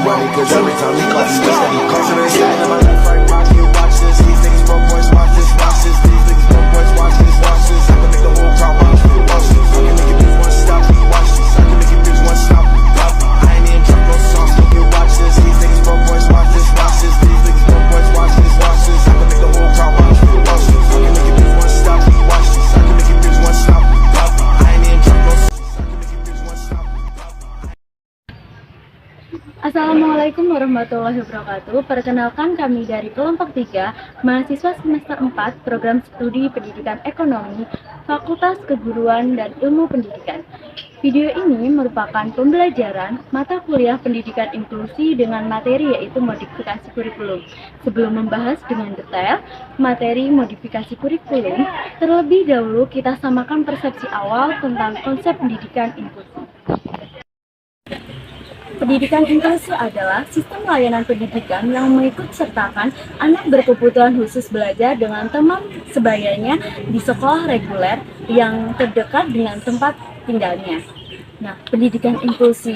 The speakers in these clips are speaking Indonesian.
money, cause every time he call me, steady costing it. Sliding in my left, right pocket, watch this. These niggas broke boys, watch this, watch this. These niggas broke boys, watch this, watch this. I can make the whole crowd watch this, watch this. I can make it bitch one stop, watch this. I can make it bitch one stop, watch this. I ain't even drunk no songs, you can watch this. These niggas broke boys, watch this, watch this. These niggas broke boys, watch this, watch this. I can make the whole crowd watch this, watch this. I can make it bitch one stop, watch this. I can make it bitch one stop, watch this. I ain't even drunk no songs, I can make it bitch one stop. Assalamualaikum warahmatullahi wabarakatuh. Perkenalkan, kami dari kelompok 3, mahasiswa semester 4, program studi pendidikan ekonomi, Fakultas Keguruan dan Ilmu Pendidikan. Video ini merupakan pembelajaran mata kuliah pendidikan inklusi dengan materi yaitu modifikasi kurikulum. Sebelum membahas dengan detail materi modifikasi kurikulum, terlebih dahulu kita samakan persepsi awal tentang konsep pendidikan inklusi. Pendidikan inklusi adalah sistem layanan pendidikan yang mengikutsertakan anak berkebutuhan khusus belajar dengan teman sebayanya di sekolah reguler yang terdekat dengan tempat tinggalnya. Nah, pendidikan inklusi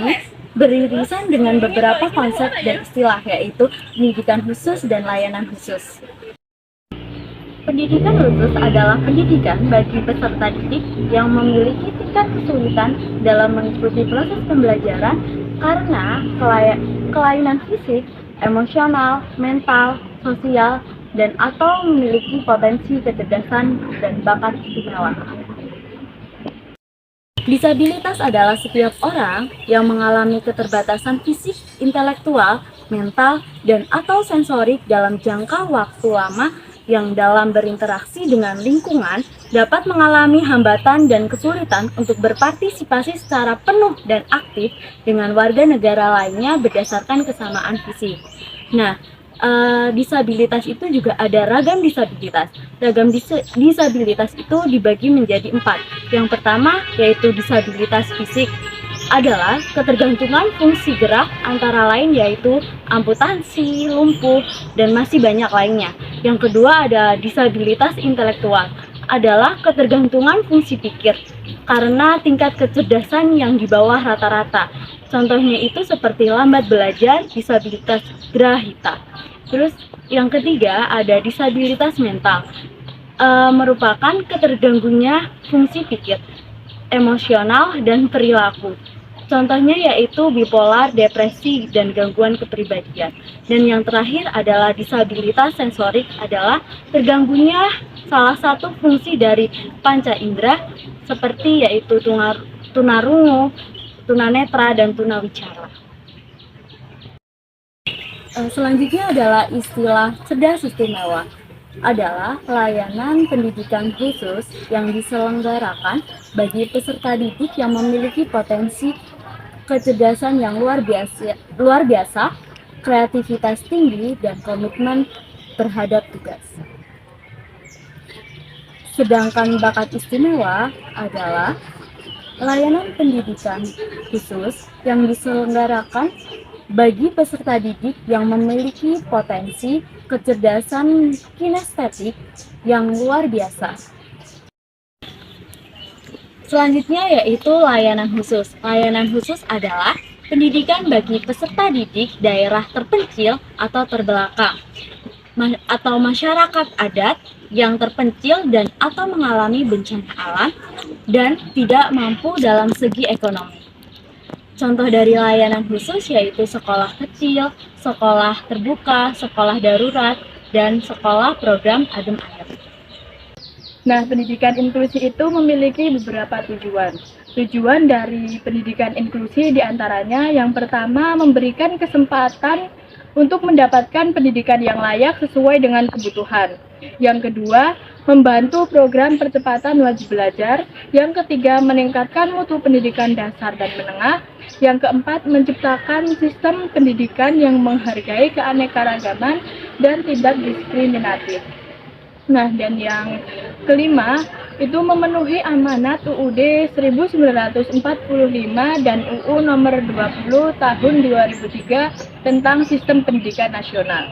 beririsan dengan beberapa konsep dan istilah, yaitu pendidikan khusus dan layanan khusus. Pendidikan khusus adalah pendidikan bagi peserta didik yang memiliki tingkat kesulitan dalam mengikuti proses pembelajaran karena kelainan fisik, emosional, mental, sosial, dan atau memiliki potensi kecerdasan dan bakat istimewa. Disabilitas adalah setiap orang yang mengalami keterbatasan fisik, intelektual, mental, dan atau sensorik dalam jangka waktu lama yang dalam berinteraksi dengan lingkungan dapat mengalami hambatan dan kesulitan untuk berpartisipasi secara penuh dan aktif dengan warga negara lainnya berdasarkan kesamaan fisik. Nah, disabilitas itu juga ada ragam disabilitas. Ragam disabilitas itu dibagi menjadi 4. Yang pertama yaitu disabilitas fisik, adalah ketergantungan fungsi gerak antara lain yaitu amputasi, lumpuh, dan masih banyak lainnya. Yang kedua ada disabilitas intelektual, adalah ketergantungan fungsi pikir karena tingkat kecerdasan yang di bawah rata-rata. Contohnya itu seperti lambat belajar, disabilitas grahita. Terus yang ketiga ada disabilitas mental, merupakan keterganggunya fungsi pikir, emosional, dan perilaku. Contohnya yaitu bipolar, depresi, dan gangguan kepribadian. Dan yang terakhir adalah disabilitas sensorik, adalah terganggunya salah satu fungsi dari panca indera seperti yaitu tunarungu, tunanetra, dan tunawicara. Selanjutnya adalah istilah cerdas istimewa, adalah layanan pendidikan khusus yang diselenggarakan bagi peserta didik yang memiliki potensi kecerdasan yang luar biasa, kreativitas tinggi, dan komitmen terhadap tugas. Sedangkan bakat istimewa adalah layanan pendidikan khusus yang diselenggarakan bagi peserta didik yang memiliki potensi kecerdasan kinestetik yang luar biasa. Selanjutnya yaitu layanan khusus. Layanan khusus adalah pendidikan bagi peserta didik daerah terpencil atau terbelakang atau masyarakat adat yang terpencil dan atau mengalami bencana alam dan tidak mampu dalam segi ekonomi. Contoh dari layanan khusus yaitu sekolah kecil, sekolah terbuka, sekolah darurat, dan sekolah program adem ayem. Nah, pendidikan inklusi itu memiliki beberapa tujuan. Tujuan dari pendidikan inklusi diantaranya yang pertama memberikan kesempatan untuk mendapatkan pendidikan yang layak sesuai dengan kebutuhan. Yang kedua, membantu program percepatan wajib belajar. Yang ketiga, meningkatkan mutu pendidikan dasar dan menengah. Yang keempat, menciptakan sistem pendidikan yang menghargai keanekaragaman dan tidak diskriminatif. Nah, dan yang kelima, itu memenuhi amanat UUD 1945 dan UU nomor 20 tahun 2003 tentang sistem pendidikan nasional.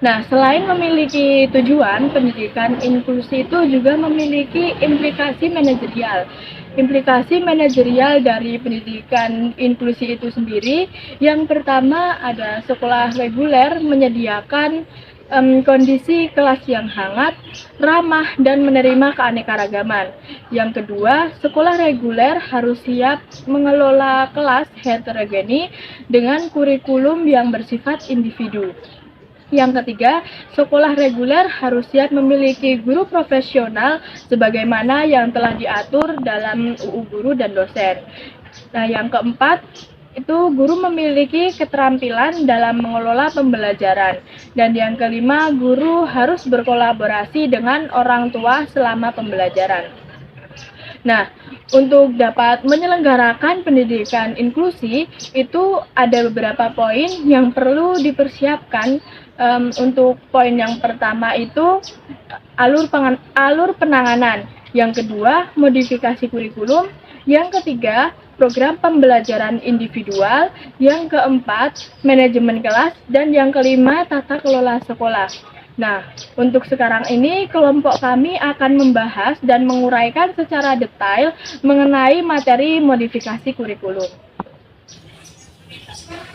Nah, selain memiliki tujuan, pendidikan inklusi itu juga memiliki implikasi manajerial, implikasi manajerial dari pendidikan inklusi itu sendiri. Yang pertama ada sekolah reguler menyediakan kondisi kelas yang hangat, ramah, dan menerima keanekaragaman. Yang kedua, sekolah reguler harus siap mengelola kelas heterogeni dengan kurikulum yang bersifat individu. Yang ketiga, sekolah reguler harus siap memiliki guru profesional sebagaimana yang telah diatur dalam UU Guru dan Dosen. Nah, yang keempat, itu guru memiliki keterampilan dalam mengelola pembelajaran. Dan yang kelima, guru harus berkolaborasi dengan orang tua selama pembelajaran. Nah, untuk dapat menyelenggarakan pendidikan inklusi, itu ada beberapa poin yang perlu dipersiapkan. Untuk poin yang pertama itu alur penanganan. Yang kedua, modifikasi kurikulum. Yang ketiga, program pembelajaran individual. Yang keempat, manajemen kelas. Dan yang kelima, tata kelola sekolah. Nah, untuk sekarang ini kelompok kami akan membahas dan menguraikan secara detail mengenai materi modifikasi kurikulum.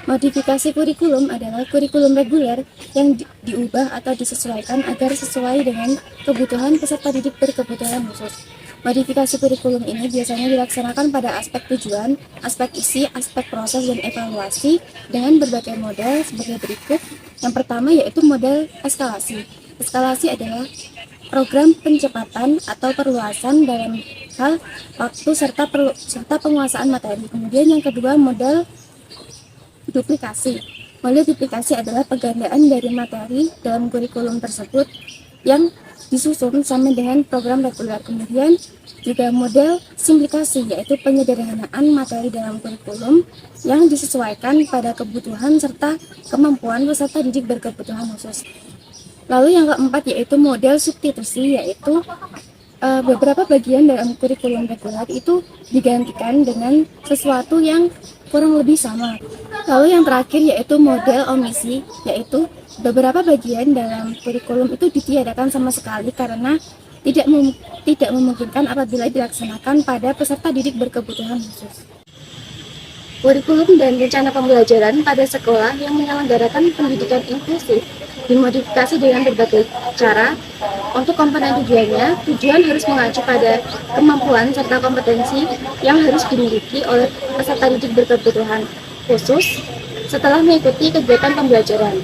Modifikasi kurikulum adalah kurikulum reguler yang diubah atau disesuaikan agar sesuai dengan kebutuhan peserta didik berkebutuhan khusus. Modifikasi kurikulum ini biasanya dilaksanakan pada aspek tujuan, aspek isi, aspek proses, dan evaluasi dengan berbagai model sebagai berikut. Yang pertama yaitu model eskalasi. Eskalasi adalah program pencepatan atau perluasan dalam hal waktu serta penguasaan materi. Kemudian yang kedua model duplikasi. Model duplikasi adalah penggandaan dari materi dalam kurikulum tersebut yang disusun sama dengan program reguler. Kemudian juga model simplikasi, yaitu penyederhanaan materi dalam kurikulum yang disesuaikan pada kebutuhan serta kemampuan peserta didik berkebutuhan khusus. Lalu yang keempat yaitu model substitusi, yaitu beberapa bagian dalam kurikulum reguler itu digantikan dengan sesuatu yang kurang lebih sama. Lalu yang terakhir yaitu model omisi, yaitu beberapa bagian dalam kurikulum itu ditiadakan sama sekali karena tidak memungkinkan apabila dilaksanakan pada peserta didik berkebutuhan khusus. Kurikulum dan rencana pembelajaran pada sekolah yang menyelenggarakan pendidikan inklusif dimodifikasi dengan berbagai cara. Untuk komponen tujuan harus mengacu pada kemampuan serta kompetensi yang harus dimiliki oleh peserta didik berkebutuhan khusus setelah mengikuti kegiatan pembelajaran.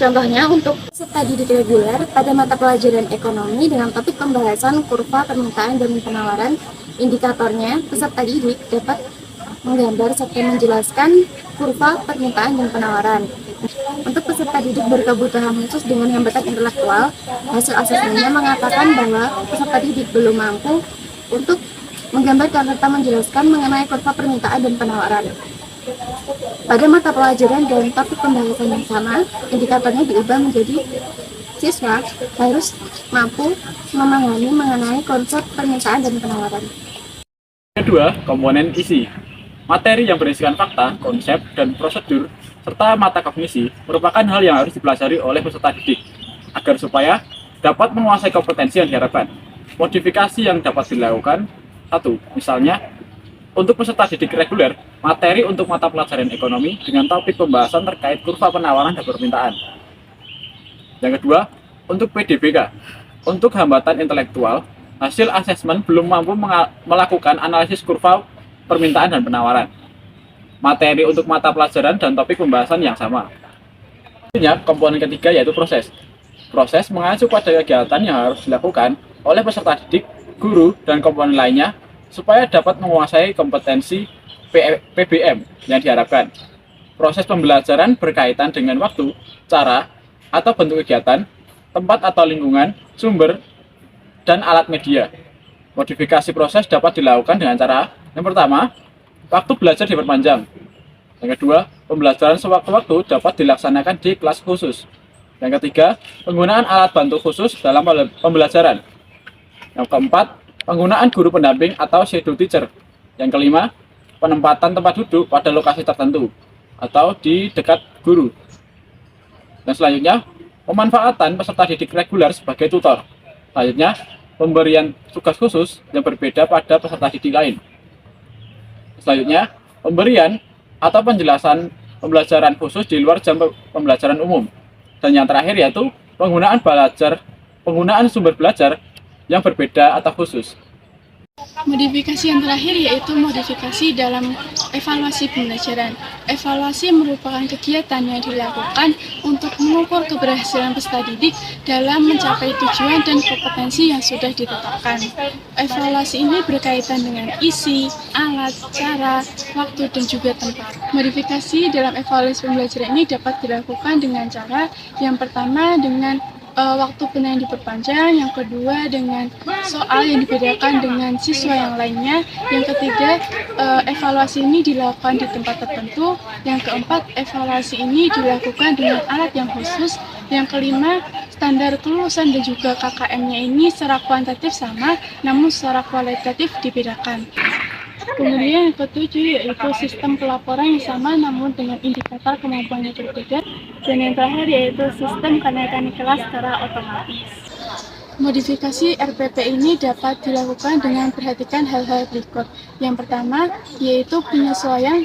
Contohnya untuk peserta didik reguler pada mata pelajaran ekonomi dengan topik pembahasan kurva permintaan dan penawaran, indikatornya peserta didik dapat menggambar serta menjelaskan kurva permintaan dan penawaran. Untuk peserta didik berkebutuhan khusus dengan hambatan intelektual, hasil asesmennya mengatakan bahwa peserta didik belum mampu untuk menggambarkan serta menjelaskan mengenai kurva permintaan dan penawaran. Pada mata pelajaran dan topik pembahasan yang sama, indikatornya diubah menjadi siswa harus mampu memahami mengenai konsep permintaan dan penawaran. Kedua, komponen isi. Materi yang berisikan fakta, konsep, dan prosedur, serta mata kognisi merupakan hal yang harus dipelajari oleh peserta didik agar supaya dapat menguasai kompetensi yang diharapkan. Modifikasi yang dapat dilakukan, satu, misalnya, untuk peserta didik reguler, materi untuk mata pelajaran ekonomi dengan topik pembahasan terkait kurva penawaran dan permintaan. Yang kedua, untuk PDBK, untuk hambatan intelektual, hasil asesmen belum mampu melakukan analisis kurva permintaan dan penawaran. Materi untuk mata pelajaran dan topik pembahasan yang sama. Selanjutnya, komponen ketiga yaitu proses. Proses mengacu pada kegiatan yang harus dilakukan oleh peserta didik, guru, dan komponen lainnya supaya dapat menguasai kompetensi PBM yang diharapkan. Proses pembelajaran berkaitan dengan waktu, cara, atau bentuk kegiatan, tempat atau lingkungan, sumber, dan alat media. Modifikasi proses dapat dilakukan dengan cara yang pertama, waktu belajar diperpanjang. Yang kedua, pembelajaran sewaktu-waktu dapat dilaksanakan di kelas khusus. Yang ketiga, penggunaan alat bantu khusus dalam pembelajaran. Yang keempat, penggunaan guru pendamping atau shadow teacher. Yang kelima, penempatan tempat duduk pada lokasi tertentu atau di dekat guru. Dan selanjutnya, pemanfaatan peserta didik reguler sebagai tutor. Selanjutnya, pemberian tugas khusus yang berbeda pada peserta didik lain. Selanjutnya, pemberian atau penjelasan pembelajaran khusus di luar jam pembelajaran umum. Dan yang terakhir yaitu penggunaan sumber belajar yang berbeda atau khusus. Modifikasi yang terakhir yaitu modifikasi dalam evaluasi pembelajaran. Evaluasi merupakan kegiatan yang dilakukan untuk mengukur keberhasilan peserta didik dalam mencapai tujuan dan kompetensi yang sudah ditetapkan. Evaluasi ini berkaitan dengan isi, alat, cara, waktu, dan juga tempat. Modifikasi dalam evaluasi pembelajaran ini dapat dilakukan dengan cara yang pertama dengan waktu penilaian diperpanjang, yang kedua dengan soal yang dibedakan dengan siswa yang lainnya, yang ketiga evaluasi ini dilakukan di tempat tertentu, yang keempat evaluasi ini dilakukan dengan alat yang khusus, yang kelima standar kelulusan dan juga KKM-nya ini secara kuantitatif sama, namun secara kualitatif dibedakan. Kemudian yang ketujuh yaitu sistem pelaporan yang sama namun dengan indikator kemampuannya berbeda. Dan yang terakhir yaitu sistem kenaikan kelas secara otomatis. Modifikasi RPP ini dapat dilakukan dengan perhatikan hal-hal berikut. Yang pertama yaitu penyesuaian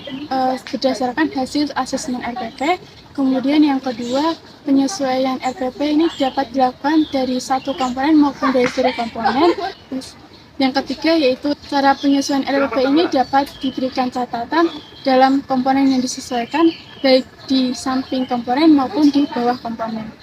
berdasarkan hasil asesmen RPP. Kemudian yang kedua, penyesuaian RPP ini dapat dilakukan dari satu komponen maupun dari seluruh komponen. Yang ketiga yaitu cara penyesuaian RPP ini dapat diberikan catatan dalam komponen yang disesuaikan baik di samping komponen maupun di bawah komponen.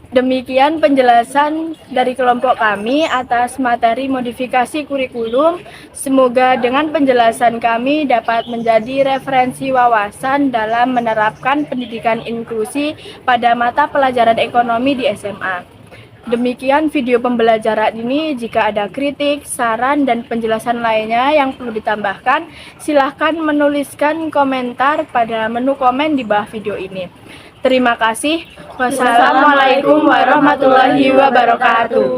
Demikian penjelasan dari kelompok kami atas materi modifikasi kurikulum. Semoga dengan penjelasan kami dapat menjadi referensi wawasan dalam menerapkan pendidikan inklusi pada mata pelajaran ekonomi di SMA. Demikian video pembelajaran ini. Jika ada kritik, saran, dan penjelasan lainnya yang perlu ditambahkan, silahkan menuliskan komentar pada menu komen di bawah video ini. Terima kasih. Wassalamualaikum warahmatullahi wabarakatuh.